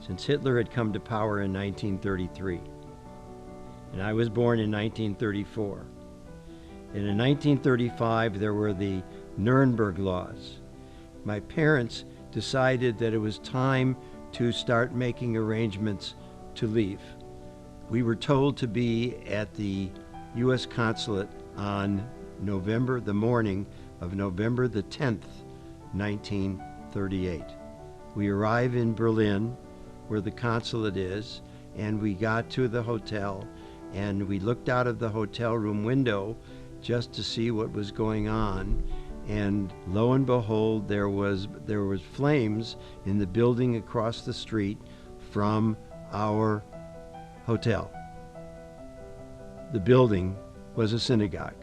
since Hitler had come to power in 1933. And I was born in 1934. And in 1935, there were the Nuremberg laws. My parents decided that it was time to start making arrangements to leave. We were told to be at the U.S. consulate on the morning of November the 10th, 1938. We arrive in Berlin, where the consulate is, and we got to the hotel, and we looked out of the hotel room window just to see what was going on, and lo and behold, there was flames in the building across the street from our hotel. The building was a synagogue.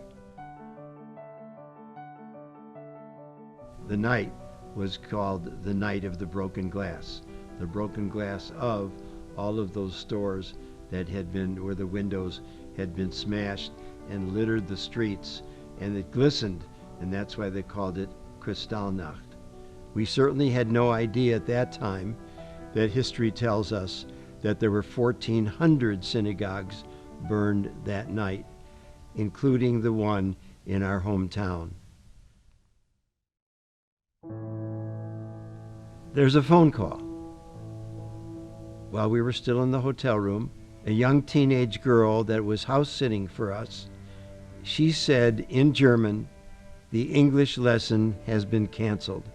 The night was called the Night of the Broken Glass. The broken glass of all of those stores that had been, where the windows had been smashed and littered the streets, and it glistened, and that's why they called it Kristallnacht. We certainly had no idea at that time that history tells us that there were 1,400 synagogues burned that night, including the one in our hometown. There's a phone call. While we were still in the hotel room, a young teenage girl that was house sitting for us, she said in German, "The English lesson has been canceled."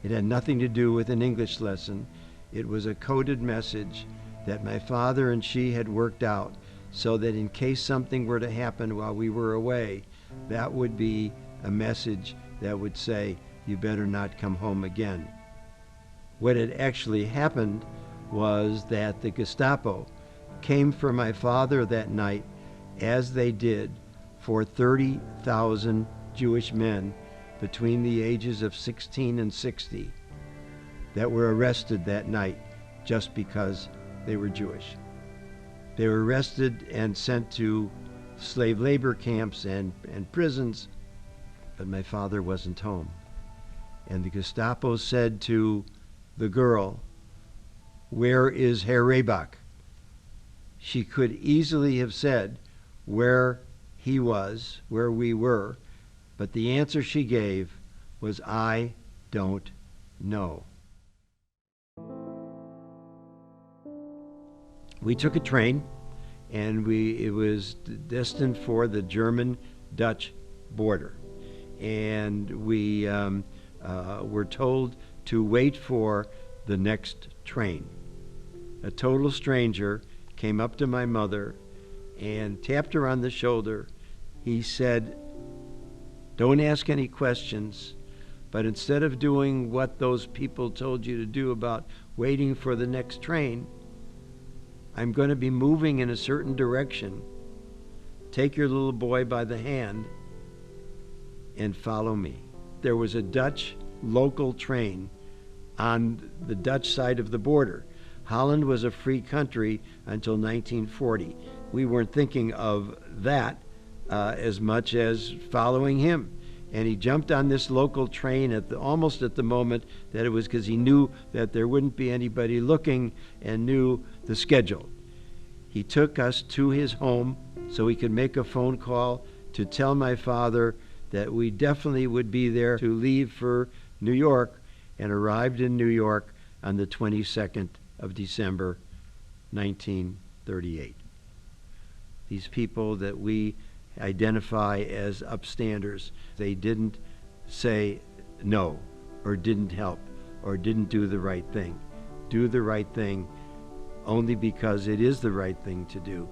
It had nothing to do with an English lesson. It was a coded message that my father and she had worked out so that in case something were to happen while we were away, that would be a message that would say, "You better not come home again." What had actually happened was that the Gestapo came for my father that night, as they did for 30,000 Jewish men between the ages of 16 and 60 that were arrested that night just because they were Jewish. They were arrested and sent to slave labor camps and prisons, but my father wasn't home. And the Gestapo said to the girl, "Where is Herr Rehbach?" She could easily have said where he was, where we were, but the answer she gave was, "I don't know." We took a train, and it was destined for the German-Dutch border. And we were told to wait for the next train. A total stranger came up to my mother and tapped her on the shoulder. He said, "Don't ask any questions, but instead of doing what those people told you to do about waiting for the next train, I'm going to be moving in a certain direction. Take your little boy by the hand and follow me." There was a Dutch local train on the Dutch side of the border. Holland was a free country until 1940. We weren't thinking of that as much as following him. And he jumped on this local train almost at the moment that it was, because he knew that there wouldn't be anybody looking and knew the schedule. He took us to his home so he could make a phone call to tell my father that we definitely would be there to leave for New York, and arrived in New York on the 22nd of December, 1938. These people that we identify as upstanders, they didn't say no, or didn't help, or didn't do the right thing. Do the right thing only because it is the right thing to do.